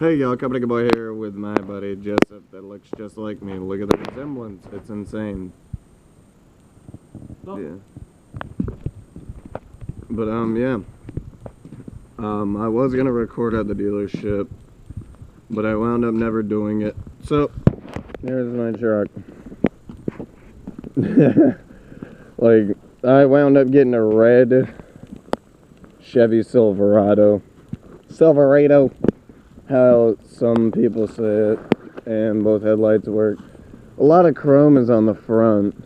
Hey y'all, Company Boy here with my buddy Joseph that looks just like me. Look at the resemblance, it's insane. Oh. Yeah. But yeah. I was gonna record at the dealership, but I wound up never doing it. So, here's my truck. Like, I wound up getting a red Chevy Silverado. How some people say it, and both headlights work. A lot of chrome is on the front.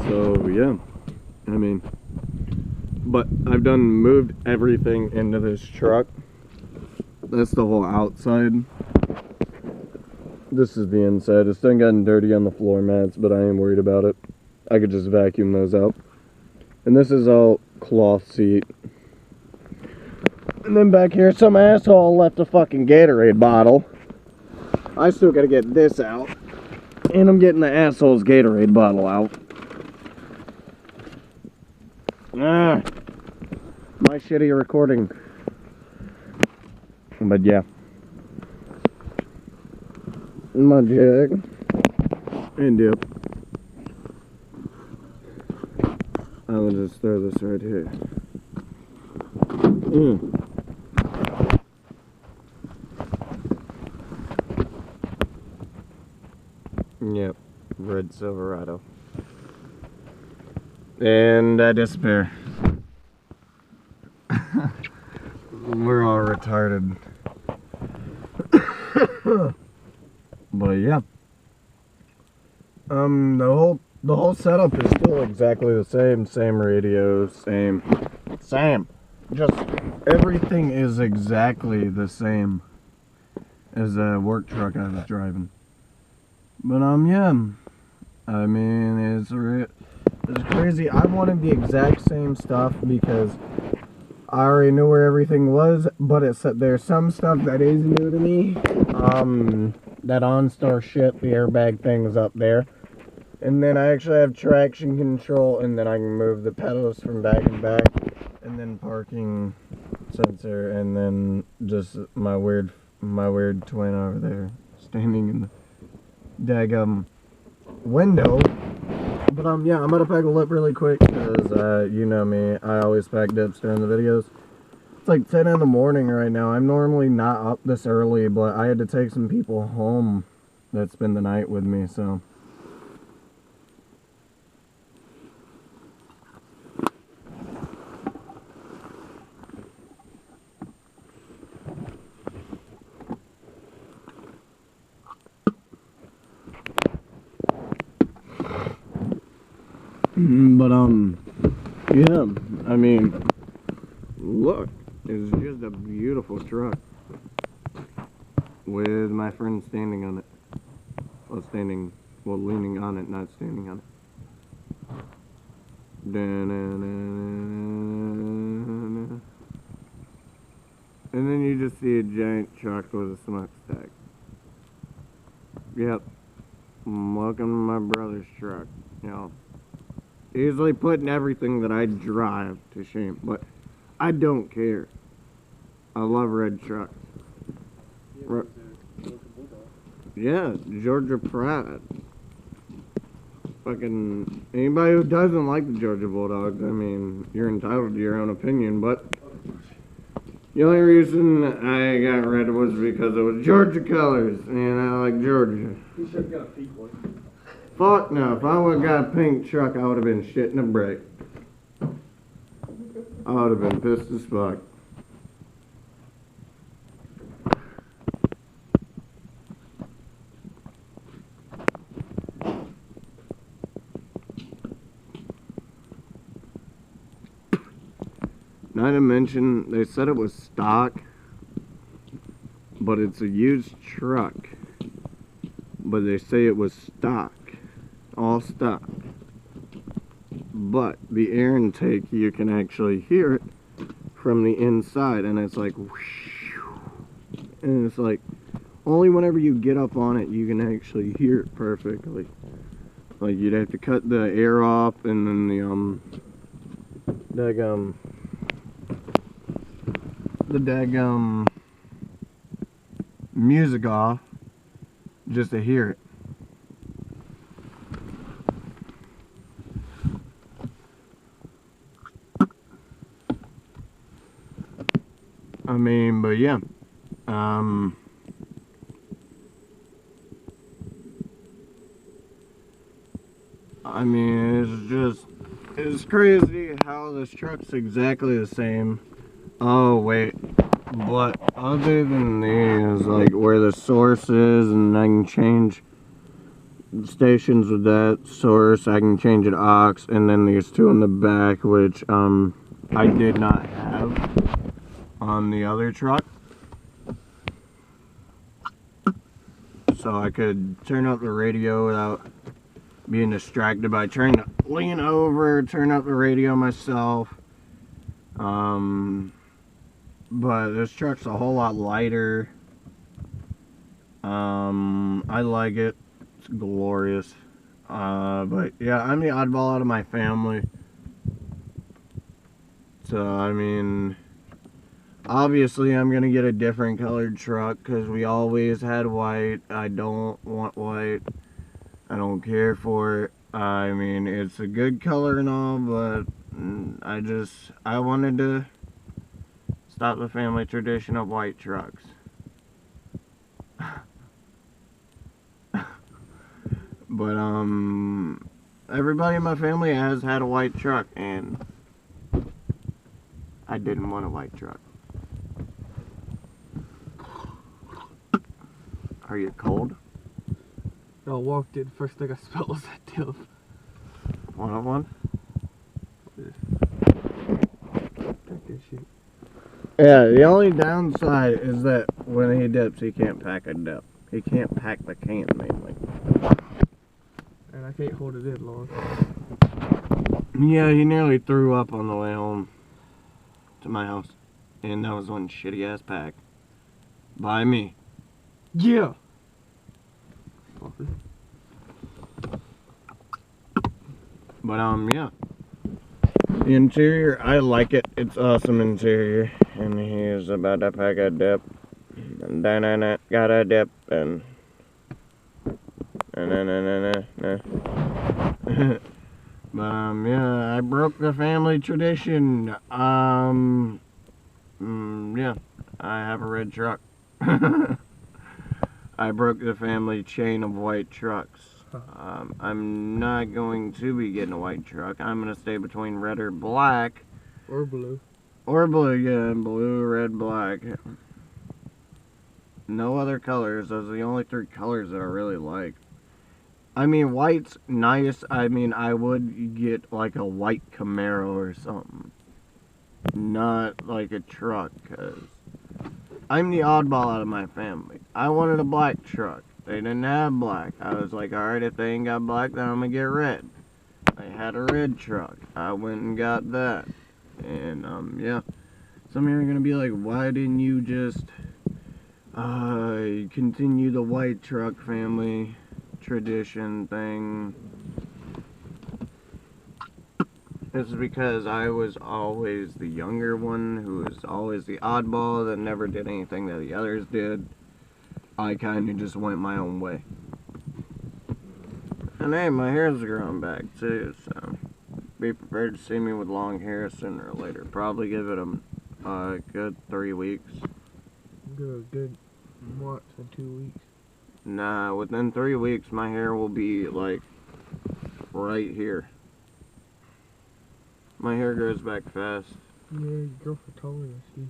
So, yeah. I mean, but I've moved everything into this truck. That's the whole outside. This is the inside. It's done gotten dirty on the floor mats, but I ain't worried about it. I could just vacuum those out. And this is all cloth seat. And then back here, some asshole left a fucking Gatorade bottle. I still gotta get this out. And I'm getting the asshole's Gatorade bottle out. Ah, my shitty recording. But yeah. My jug. And dip. I will just throw this right here. Yep, red Silverado. And I despair. We're all retarded. But yeah. The whole setup is still exactly the same radio, same. Just everything is exactly the same as a work truck I was driving. But yeah. I mean, it's crazy. I wanted the exact same stuff because I already knew where everything was, but there's some stuff that is new to me. That OnStar shit, the airbag thing is up there. And then I actually have traction control, and then I can move the pedals from back and back. And then parking sensor, and then just my weird twin over there standing in the daggum window. But yeah, I'm gonna pack a lip really quick because you know me, I always pack dips during the videos. It's like 10 in the morning right now. I'm normally not up this early, but I had to take some people home that spend the night with me, so. But yeah, I mean, look, it's just a beautiful truck with my friend standing on it. Well, leaning on it, not standing on it. And then you just see a giant truck with a smokestack. Yep. Welcome to my brother's truck, you know. Easily putting everything that I drive to shame, but I don't care. I love red trucks. Yeah, Georgia Pride. Fucking anybody who doesn't like the Georgia Bulldogs, I mean, you're entitled to your own opinion, but the only reason I got red was because it was Georgia colors, and I like Georgia. You should have got a pink one. Fuck no, if I would've got a pink truck, I would've been shitting a brick. I would've been pissed as fuck. Not to mention, they said it was stock, but it's a used truck. But they say it was stock. All stock. But the air intake, you can actually hear it from the inside, and it's like whoosh, and it's like only whenever you get up on it you can actually hear it perfectly. Like you'd have to cut the air off, and then the the daggum music off just to hear it. I mean, but yeah. I mean, it's crazy how this truck's exactly the same. Oh, wait. But other than these, like where the source is, and I can change stations with that source, I can change it aux, and then these two in the back, which I did not have on the other truck. So I could turn up the radio without being distracted by trying to lean over, turn up the radio myself. But this truck's a whole lot lighter. I like it. It's glorious. But yeah, I'm the oddball out of my family. So, I mean, obviously I'm gonna get a different colored truck because we always had white. I don't want white. I don't care for it. I mean, it's a good color and all, but I wanted to stop the family tradition of white trucks. But, everybody in my family has had a white truck, and I didn't want a white truck. Are you cold? I walked in, first thing I smelled was that dip. 101? Take that shit. Yeah, the only downside is that when he dips, he can't pack a dip. He can't pack the can, mainly. And I can't hold it in long. Yeah, he nearly threw up on the way home to my house. And that was one shitty ass pack. By me. Yeah! Fucker. But, yeah. The interior, I like it. It's awesome interior. And he is about to pack a dip. And then I got a dip and but yeah, I broke the family tradition. Yeah, I have a red truck. I broke the family chain of white trucks. I'm not going to be getting a white truck. I'm gonna stay between red or black. Or blue. Or blue, yeah, blue, red, black. No other colors. Those are the only three colors that I really like. I mean, white's nice. I mean, I would get like a white Camaro or something. Not like a truck, because I'm the oddball out of my family. I wanted a black truck. They didn't have black. I was like, alright, if they ain't got black, then I'm gonna get red. They had a red truck. I went and got that. And, yeah. Some of you are gonna be like, why didn't you just continue the white truck family tradition thing? It's because I was always the younger one, who was always the oddball that never did anything that the others did. I kind of just went my own way. And hey, my hair's growing back too, so be prepared to see me with long hair sooner or later. Probably give it a good 3 weeks. Good month and 2 weeks. Nah, within 3 weeks, my hair will be like right here. My hair grows back fast. Yeah, your girlfriend told me that.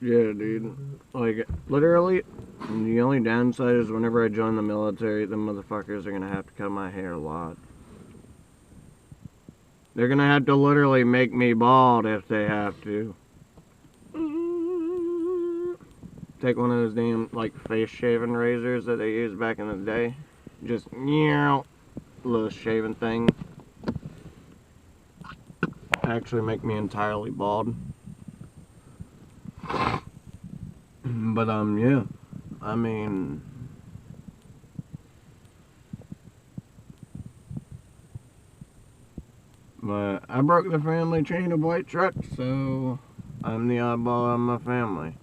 Yeah, dude. Like, literally, the only downside is whenever I join the military, the motherfuckers are gonna have to cut my hair a lot. They're gonna have to literally make me bald if they have to. Take one of those damn, like, face shaving razors that they used back in the day. Just, little shaving thing. Actually make me entirely bald. But, yeah. I mean... But I broke the family chain of white trucks, so... I'm the oddball of my family.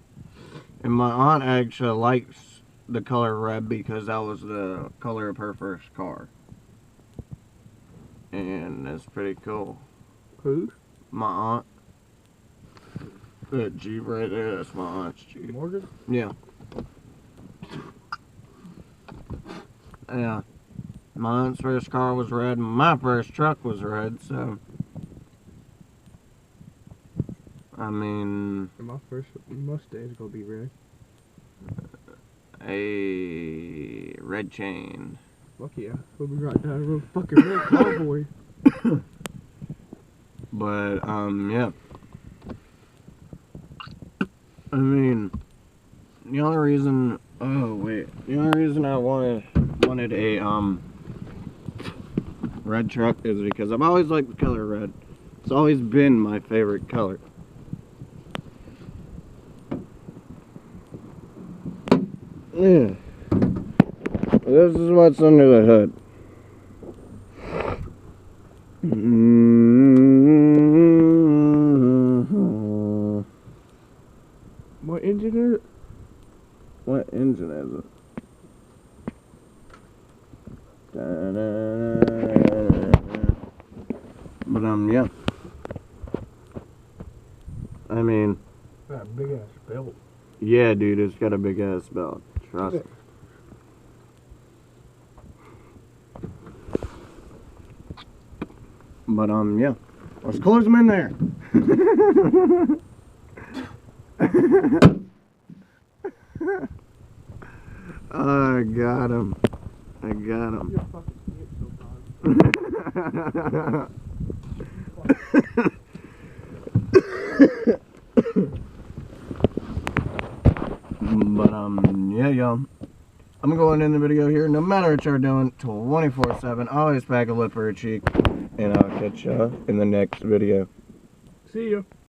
And my aunt actually likes the color red because that was the color of her first car. And that's pretty cool. Who? My aunt. That Jeep right there, that's my aunt's Jeep. Morgan? Yeah. Yeah. My aunt's first car was red, and my first truck was red, so. I mean, And my first Mustang's gonna be red. a red chain. Fuck yeah. We'll be right down the road. Fucking red cowboy. But, yeah. I mean, the only reason, the only reason I wanted a, red truck is because I've always liked the color red. It's always been my favorite color. Yeah. This is what's under the hood. What engine is it? What engine is it? But yeah. I mean, That big ass belt. yeah, dude, it's got a big ass belt. Trust me. But yeah. Let's close them in there. I got him. I got him. You're fucking idiot sometimes. But yeah, y'all. I'm gonna go on in the video here. No matter what you're doing, 24/7, always pack a lip for a cheek, and I'll catch y'all in the next video. See ya.